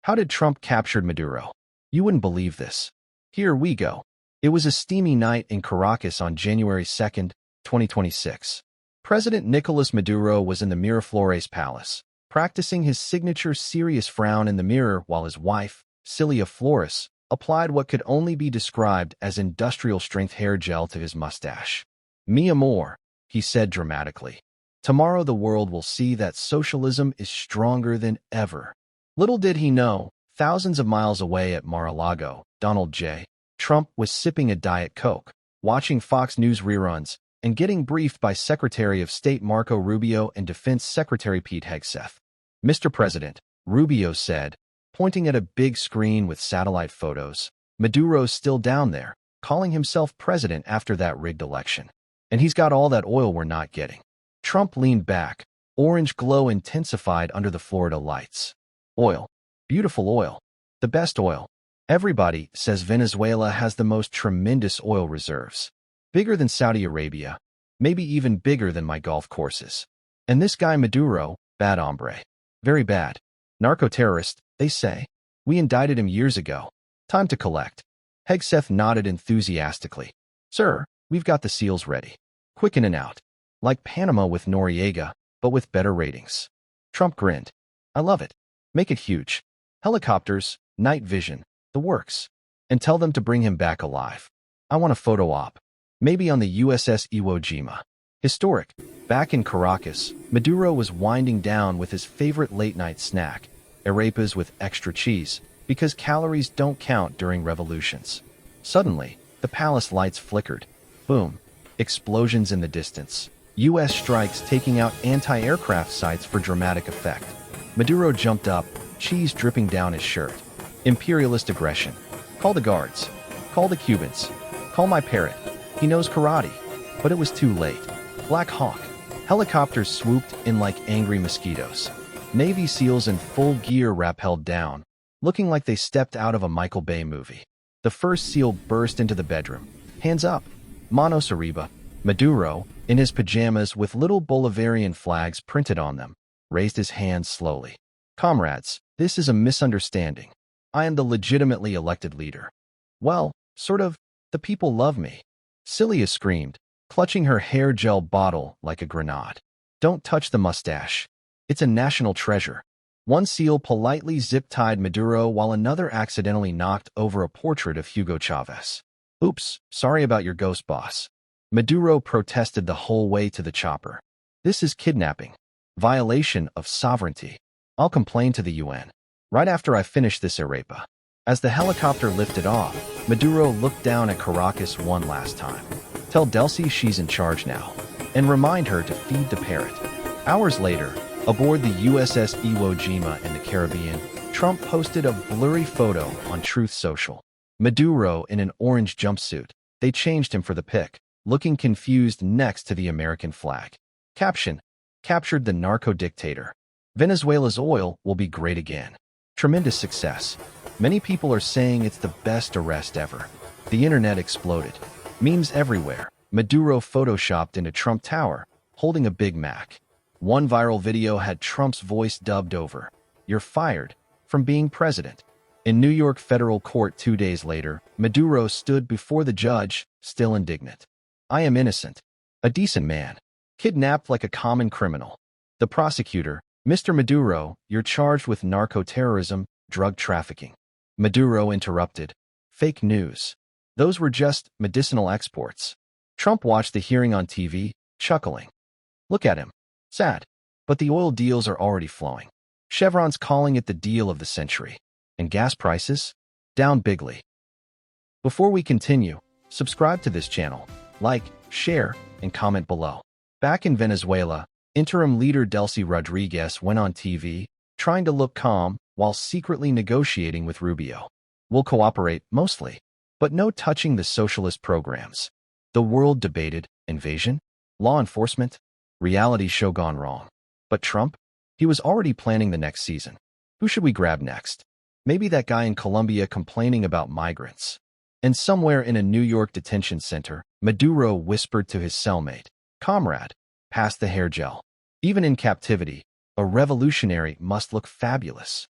How did Trump capture Maduro? You wouldn't believe this. Here we go. It was a steamy night in Caracas on January 2, 2026. President Nicolas Maduro was in the Miraflores Palace, practicing his signature serious frown in the mirror while his wife, Cilia Flores, applied what could only be described as industrial-strength hair gel to his mustache. "Mi amor," he said dramatically. "Tomorrow the world will see that socialism is stronger than ever." Little did he know, thousands of miles away at Mar-a-Lago, Donald J. Trump was sipping a Diet Coke, watching Fox News reruns, and getting briefed by Secretary of State Marco Rubio and Defense Secretary Pete Hegseth. "Mr. President," Rubio said, pointing at a big screen with satellite photos, "Maduro's still down there, calling himself president after that rigged election. And he's got all that oil we're not getting." Trump leaned back, orange glow intensified under the Florida lights. "Oil. Beautiful oil. The best oil. Everybody says Venezuela has the most tremendous oil reserves. Bigger than Saudi Arabia, maybe even bigger than my golf courses. And this guy Maduro, bad hombre. Very bad. Narco-terrorist, they say. We indicted him years ago. Time to collect." Hegseth nodded enthusiastically. "Sir, we've got the seals ready. Quick in and out. Like Panama with Noriega, but with better ratings." Trump grinned. "I love it. Make it huge. Helicopters, night vision, the works. And tell them to bring him back alive. I want a photo op. Maybe on the USS Iwo Jima." Historic. Back in Caracas, Maduro was winding down with his favorite late-night snack, arepas with extra cheese, because calories don't count during revolutions. Suddenly, the palace lights flickered. Boom. Explosions in the distance. U.S. strikes taking out anti-aircraft sites for dramatic effect. Maduro jumped up, cheese dripping down his shirt. Imperialist aggression. Call the guards. Call the Cubans. Call my parrot. He knows karate. But it was too late. Black Hawk. Helicopters swooped in like angry mosquitoes. Navy SEALs in full gear rappelled down, looking like they stepped out of a Michael Bay movie. The first SEAL burst into the bedroom. "Hands up. Manos arriba." Maduro, in his pajamas with little Bolivarian flags printed on them, raised his hands slowly. "Comrades, this is a misunderstanding. I am the legitimately elected leader." "Well, sort of. The people love me." Cilia screamed, clutching her hair gel bottle like a grenade. "Don't touch the mustache. It's a national treasure." One SEAL politely zip-tied Maduro while another accidentally knocked over a portrait of Hugo Chavez. "Oops, sorry about your ghost, boss." Maduro protested the whole way to the chopper. "This is kidnapping. Violation of sovereignty. I'll complain to the UN. Right after I finish this arepa." As the helicopter lifted off, Maduro looked down at Caracas one last time. "Tell Delcy she's in charge now. And remind her to feed the parrot." Hours later, aboard the USS Iwo Jima in the Caribbean, Trump posted a blurry photo on Truth Social. Maduro in an orange jumpsuit. They changed him for the pic, looking confused next to the American flag. Caption: "Captured the narco-dictator. Venezuela's oil will be great again." Tremendous success. Many people are saying it's the best arrest ever. The internet exploded. Memes everywhere. Maduro photoshopped into Trump Tower, holding a Big Mac. One viral video had Trump's voice dubbed over, "You're fired," from being president. In New York federal court 2 days later, Maduro stood before the judge, still indignant. "I am innocent. A decent man. Kidnapped like a common criminal." The prosecutor: "Mr. Maduro, you're charged with narco-terrorism, drug trafficking." Maduro interrupted. "Fake news. Those were just medicinal exports." Trump watched the hearing on TV, chuckling. "Look at him. Sad. But the oil deals are already flowing. Chevron's calling it the deal of the century. And gas prices? Down bigly." Before we continue, subscribe to this channel, like, share, and comment below. Back in Venezuela, interim leader Delcy Rodriguez went on TV, trying to look calm while secretly negotiating with Rubio. "We'll cooperate, mostly, but no touching the socialist programs." The world debated invasion, law enforcement, reality show gone wrong. But Trump? He was already planning the next season. Who should we grab next? Maybe that guy in Colombia complaining about migrants. And somewhere in a New York detention center, Maduro whispered to his cellmate, "Comrade, pass the hair gel." Even in captivity, a revolutionary must look fabulous.